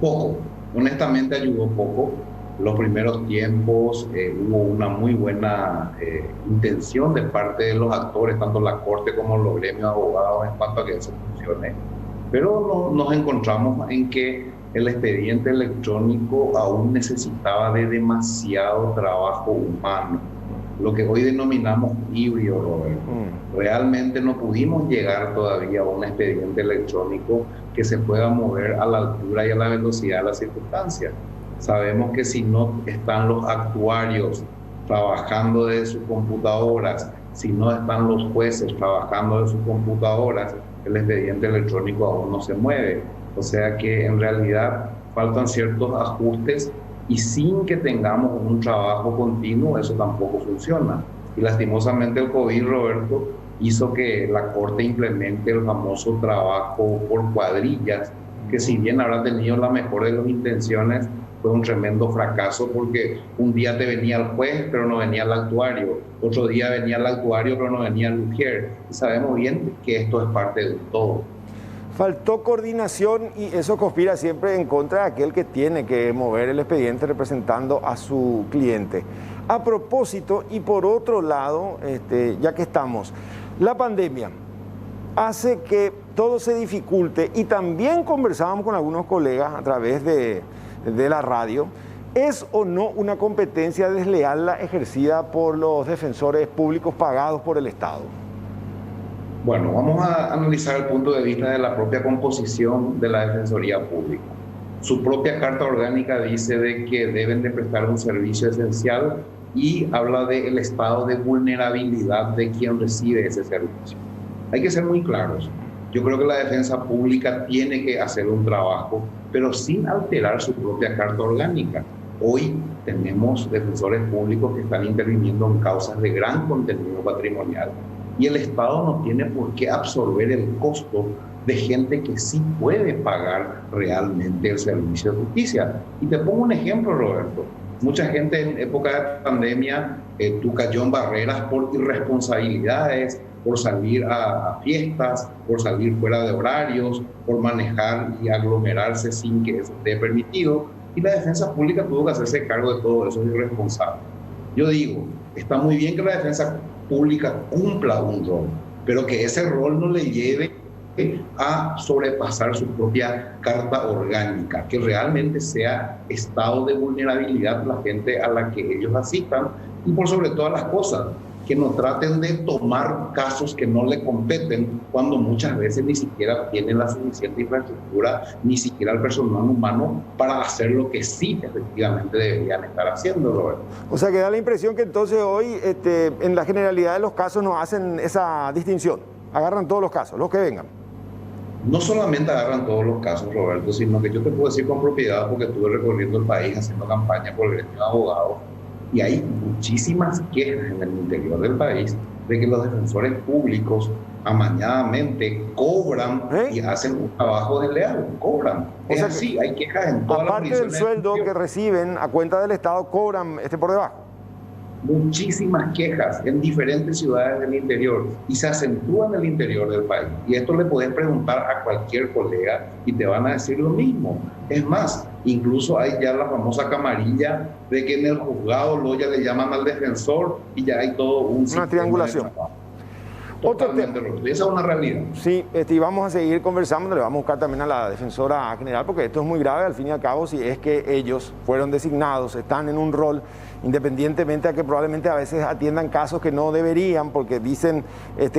Poco, honestamente ayudó poco. Los primeros tiempos hubo una muy buena intención de parte de los actores, tanto la Corte como los gremios de abogados, en cuanto a que eso funcione. Pero nos encontramos en que el expediente electrónico aún necesitaba de demasiado trabajo humano, lo que hoy denominamos híbrido, Robert. Realmente no pudimos llegar todavía a un expediente electrónico que se pueda mover a la altura y a la velocidad de las circunstancias. Sabemos que si no están los actuarios trabajando desde sus computadoras, si no están los jueces trabajando desde sus computadoras, el expediente electrónico aún no se mueve. O sea que en realidad faltan ciertos ajustes y sin que tengamos un trabajo continuo, eso tampoco funciona. Y lastimosamente el COVID, Roberto, hizo que la Corte implemente el famoso trabajo por cuadrillas, que si bien habrá tenido la mejor de las intenciones, fue un tremendo fracaso porque un día te venía el juez, pero no venía el actuario. Otro día venía el actuario, pero no venía el ujier. Y sabemos bien que esto es parte de un todo. Faltó coordinación y eso conspira siempre en contra de aquel que tiene que mover el expediente representando a su cliente. A propósito, y por otro lado, ya que estamos, la pandemia hace que todo se dificulte y también conversábamos con algunos colegas a través de la radio. ¿Es o no una competencia desleal la ejercida por los defensores públicos pagados por el Estado? Bueno, vamos a analizar el punto de vista de la propia composición de la Defensoría Pública. Su propia Carta Orgánica dice de que deben de prestar un servicio esencial y habla del estado de vulnerabilidad de quien recibe ese servicio. Hay que ser muy claros. Yo creo que la defensa pública tiene que hacer un trabajo, pero sin alterar su propia Carta Orgánica. Hoy tenemos defensores públicos que están interviniendo en causas de gran contenido patrimonial y el Estado no tiene por qué absorber el costo de gente que sí puede pagar realmente el servicio de justicia. Y te pongo un ejemplo, Roberto. Mucha gente en época de pandemia cayó en barreras por irresponsabilidades, por salir a fiestas, por salir fuera de horarios, por manejar y aglomerarse sin que eso esté permitido. Y la defensa pública tuvo que hacerse cargo de todo eso, es irresponsable. Yo digo, está muy bien que la defensa pública cumpla un rol, pero que ese rol no le lleve a sobrepasar su propia carta orgánica, que realmente sea estado de vulnerabilidad la gente a la que ellos asistan y por sobre todas las cosas, que no traten de tomar casos que no le competen cuando muchas veces ni siquiera tienen la suficiente infraestructura, ni siquiera el personal humano para hacer lo que sí efectivamente deberían estar haciendo, Roberto. O sea que da la impresión que entonces hoy en la generalidad de los casos no hacen esa distinción, agarran todos los casos, los que vengan. No solamente agarran todos los casos, Roberto, sino que yo te puedo decir con propiedad porque estuve recorriendo el país haciendo campaña por el gremio de abogados. Y hay muchísimas quejas en el interior del país de que los defensores públicos amañadamente cobran y hacen un trabajo desleal, cobran. Es así, hay quejas en todas las jurisdicciones. Aparte del sueldo que reciben a cuenta del Estado, cobran por debajo. Muchísimas quejas en diferentes ciudades del interior y se acentúa en el interior del país. Y esto le podés preguntar a cualquier colega y te van a decir lo mismo. Es más, incluso hay ya la famosa camarilla de que en el juzgado luego ya le llaman al defensor y ya hay todo una triangulación. Totalmente, esa es una realidad. Sí, y vamos a seguir conversando, le vamos a buscar también a la defensora general, porque esto es muy grave, al fin y al cabo, si es que ellos fueron designados, están en un rol, independientemente a que probablemente a veces atiendan casos que no deberían, porque dicen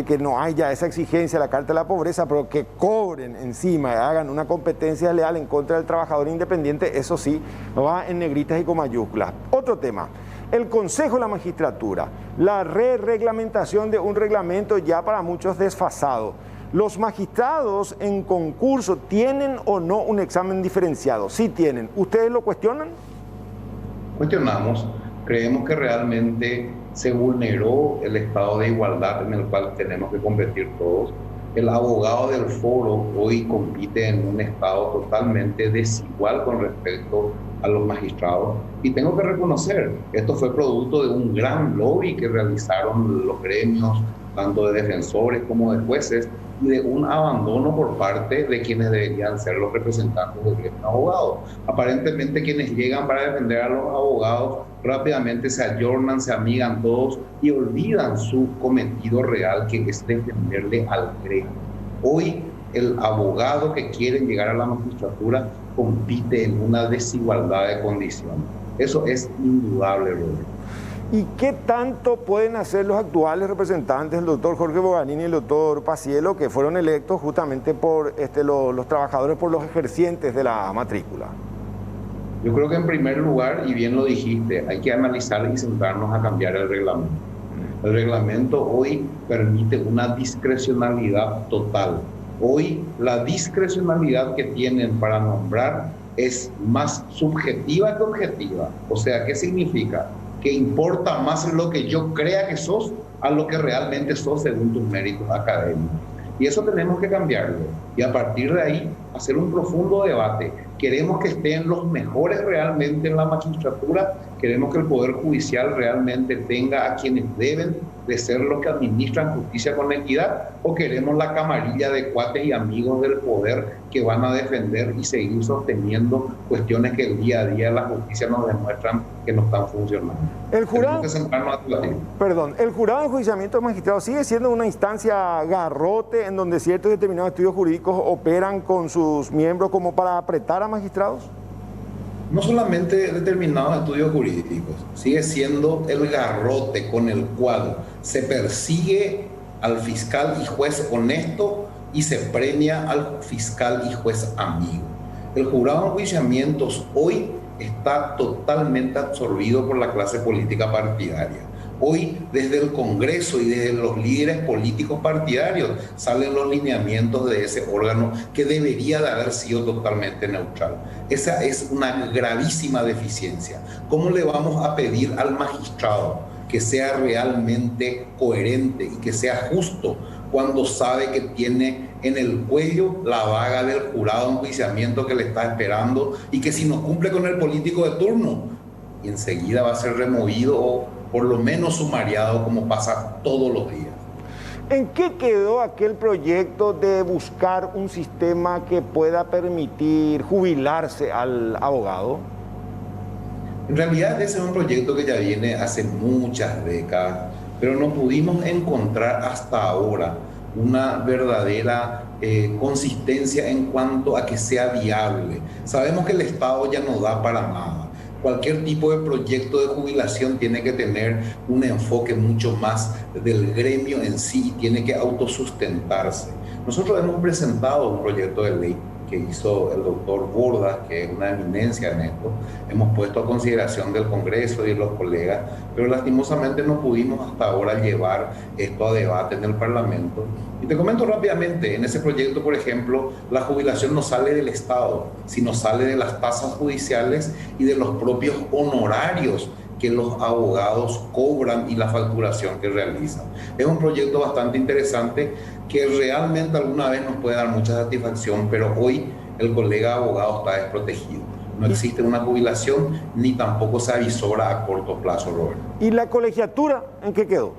que no hay ya esa exigencia de la Carta de la Pobreza, pero que cobren encima, hagan una competencia leal en contra del trabajador independiente, eso sí, va en negritas y con mayúsculas. Otro tema. El Consejo de la Magistratura, la reglamentación de un reglamento ya para muchos desfasado. ¿Los magistrados en concurso tienen o no un examen diferenciado? Sí tienen. ¿Ustedes lo cuestionan? Cuestionamos. Creemos que realmente se vulneró el estado de igualdad en el cual tenemos que competir todos. El abogado del foro hoy compite en un estado totalmente desigual con respecto a los magistrados. Y tengo que reconocer, esto fue producto de un gran lobby que realizaron los gremios, tanto de defensores como de jueces, y de un abandono por parte de quienes deberían ser los representantes del gremio de abogados. Aparentemente quienes llegan para defender a los abogados rápidamente se ayornan, se amigan todos y olvidan su cometido real, que es defenderle al gremio. Hoy el abogado que quiere llegar a la magistratura compite en una desigualdad de condiciones. Eso es indudable, Roberto. ¿Y qué tanto pueden hacer los actuales representantes, el doctor Jorge Boganini y el doctor Paciello, que fueron electos justamente por los trabajadores, por los ejercientes de la matrícula? Yo creo que en primer lugar, y bien lo dijiste, hay que analizar y sentarnos a cambiar el reglamento. El reglamento hoy permite una discrecionalidad total. Hoy la discrecionalidad que tienen para nombrar es más subjetiva que objetiva. O sea, ¿qué significa? Que importa más lo que yo crea que sos a lo que realmente sos según tus méritos académicos. Y eso tenemos que cambiarlo. Y a partir de ahí, hacer un profundo debate. ¿Queremos que estén los mejores realmente en la magistratura? ¿Queremos que el Poder Judicial realmente tenga a quienes deben de ser los que administran justicia con equidad? ¿O queremos la camarilla de cuates y amigos del poder que van a defender y seguir sosteniendo cuestiones que el día a día la justicia nos demuestran que no están funcionando? El jurado, el jurado de enjuiciamiento de magistrados sigue siendo una instancia garrote en donde ciertos determinados estudios jurídicos operan con sus miembros como para apretar a magistrados. No solamente determinados estudios jurídicos, sigue siendo el garrote con el cual se persigue al fiscal y juez honesto y se premia al fiscal y juez amigo. El jurado de enjuiciamientos hoy está totalmente absorbido por la clase política partidaria. Hoy, desde el Congreso y desde los líderes políticos partidarios, salen los lineamientos de ese órgano que debería de haber sido totalmente neutral. Esa es una gravísima deficiencia. ¿Cómo le vamos a pedir al magistrado que sea realmente coherente y que sea justo cuando sabe que tiene en el cuello la vaga del jurado de enjuiciamiento que le está esperando y que si no cumple con el político de turno, y enseguida va a ser removido o por lo menos sumariado, como pasa todos los días? ¿En qué quedó aquel proyecto de buscar un sistema que pueda permitir jubilarse al abogado? En realidad ese es un proyecto que ya viene hace muchas décadas, pero no pudimos encontrar hasta ahora una verdadera consistencia en cuanto a que sea viable. Sabemos que el Estado ya no da para nada. Cualquier tipo de proyecto de jubilación tiene que tener un enfoque mucho más del gremio en sí y tiene que autosustentarse. Nosotros hemos presentado un proyecto de ley que hizo el doctor Bordas, que es una eminencia en esto. Hemos puesto a consideración del Congreso y de los colegas, pero lastimosamente no pudimos hasta ahora llevar esto a debate en el Parlamento. Y te comento rápidamente, en ese proyecto, por ejemplo, la jubilación no sale del Estado, sino sale de las tasas judiciales y de los propios honorarios que los abogados cobran y la facturación que realizan. Es un proyecto bastante interesante que realmente alguna vez nos puede dar mucha satisfacción, pero hoy el colega abogado está desprotegido. No existe una jubilación ni tampoco se avisora a corto plazo, Roberto. ¿Y la colegiatura en qué quedó?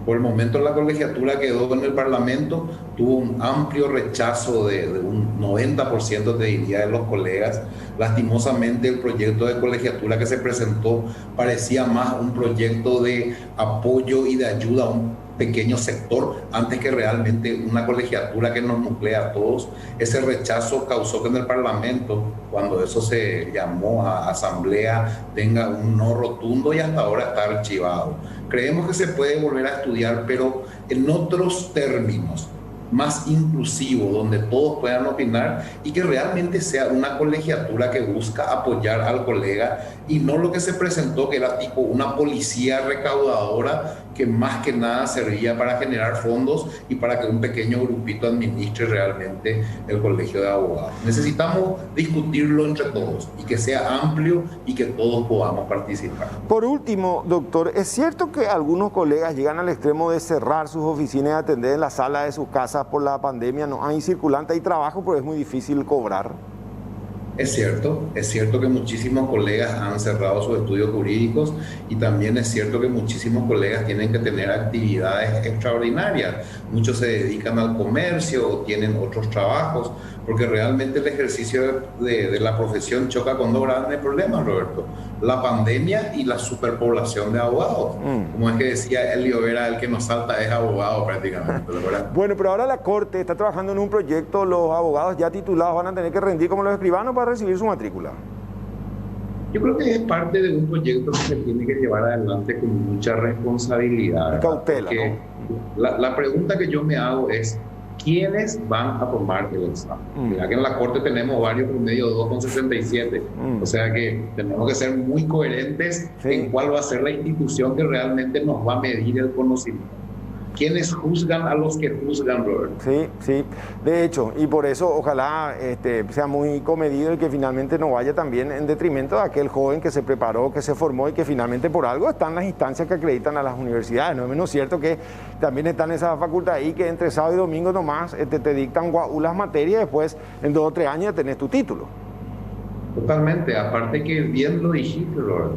Por el momento la colegiatura quedó en el Parlamento, tuvo un amplio rechazo de un 90%, te diría, de los colegas. Lastimosamente el proyecto de colegiatura que se presentó parecía más un proyecto de apoyo y de ayuda a un pequeño sector antes que realmente una colegiatura que nos nuclea a todos. Ese rechazo causó que en el Parlamento, cuando eso se llamó a asamblea, tenga un no rotundo y hasta ahora está archivado. Creemos que se puede volver a estudiar, pero en otros términos, más inclusivo, donde todos puedan opinar y que realmente sea una colegiatura que busca apoyar al colega y no lo que se presentó, que era tipo una policía recaudadora que más que nada servía para generar fondos y para que un pequeño grupito administre realmente el colegio de abogados. Necesitamos discutirlo entre todos y que sea amplio y que todos podamos participar. Por último, doctor, ¿es cierto que algunos colegas llegan al extremo de cerrar sus oficinas y atender en la sala de sus casas por la pandemia? No hay circulante, hay trabajo, pero es muy difícil cobrar. Es cierto que muchísimos colegas han cerrado sus estudios jurídicos y también es cierto que muchísimos colegas tienen que tener actividades extraordinarias. Muchos se dedican al comercio o tienen otros trabajos, porque realmente el ejercicio de la profesión choca con dos grandes problemas, Roberto: la pandemia y la superpoblación de abogados. Como es que decía Elio Vera, el que nos salta es abogado prácticamente, ¿verdad? Bueno, pero ahora la Corte está trabajando en un proyecto, los abogados ya titulados van a tener que rendir como los escribanos para recibir su matrícula. Yo creo que es parte de un proyecto que se tiene que llevar adelante con mucha responsabilidad. Cautela, porque ¿no? La pregunta que yo me hago es: ¿quiénes van a tomar el examen? Mira que en la Corte tenemos varios promedio 2,67. O sea que tenemos que ser muy coherentes en cuál va a ser la institución que realmente nos va a medir el conocimiento. ¿Quiénes juzgan a los que juzgan, Robert? Sí. De hecho, y por eso ojalá sea muy comedido y que finalmente no vaya también en detrimento de aquel joven que se preparó, que se formó y que finalmente por algo están las instancias que acreditan a las universidades. No es menos cierto que también están esas facultades ahí que entre sábado y domingo nomás te dictan las materias y después en 2 o 3 años ya tenés tu título. Totalmente. Aparte que bien lo dijiste, Robert.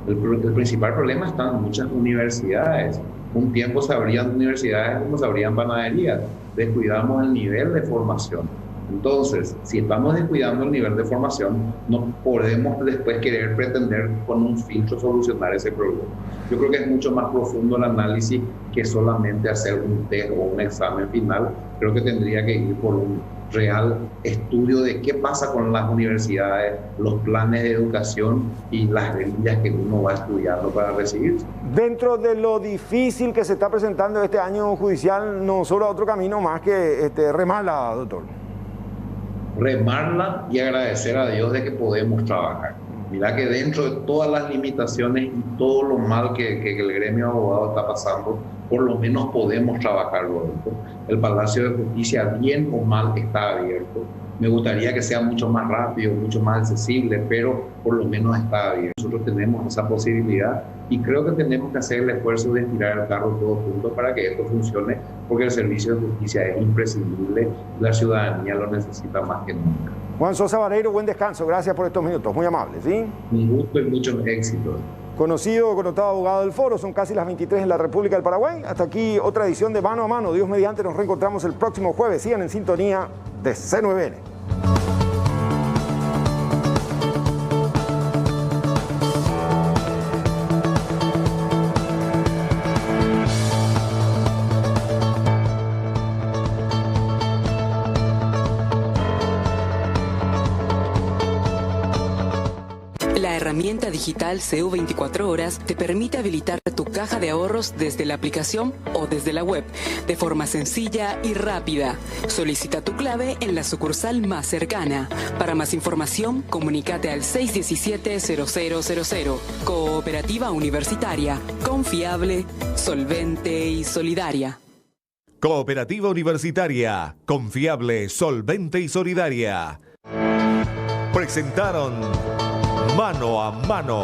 El principal problema está en muchas universidades. Un tiempo se abrían universidades como se abrían panaderías. Descuidamos el nivel de formación. Entonces, si estamos descuidando el nivel de formación, no podemos después querer pretender con un filtro solucionar ese problema. Yo creo que es mucho más profundo el análisis que solamente hacer un test o un examen final. Creo que tendría que ir por un real estudio de qué pasa con las universidades, los planes de educación y las rentas que uno va estudiando para recibirse. Dentro de lo difícil que se está presentando este año judicial, no sobra otro camino más que remarla, doctor. Remarla y agradecer a Dios de que podemos trabajar. Mira que dentro de todas las limitaciones y todo lo mal que el gremio de abogados está pasando, por lo menos podemos trabajar, Roberto. El Palacio de Justicia, bien o mal, está abierto. Me gustaría que sea mucho más rápido, mucho más accesible, pero por lo menos está abierto. Nosotros tenemos esa posibilidad y creo que tenemos que hacer el esfuerzo de estirar el carro todos juntos para que esto funcione, porque el servicio de justicia es imprescindible, la ciudadanía lo necesita más que nunca. Juan Sosa Vareiro, buen descanso, gracias por estos minutos, muy amables, ¿sí? Un gusto y muchos éxitos. Conocido, connotado abogado del foro, son casi las 23 en la República del Paraguay. Hasta aquí otra edición de Mano a Mano. Dios mediante, nos reencontramos el próximo jueves. Sigan en sintonía de C9N. La herramienta digital CU 24 Horas te permite habilitar tu caja de ahorros desde la aplicación o desde la web, de forma sencilla y rápida. Solicita tu clave en la sucursal más cercana. Para más información, comunícate al 617-0000. Cooperativa Universitaria. Confiable, solvente y solidaria. Cooperativa Universitaria. Confiable, solvente y solidaria. Presentaron Mano a Mano.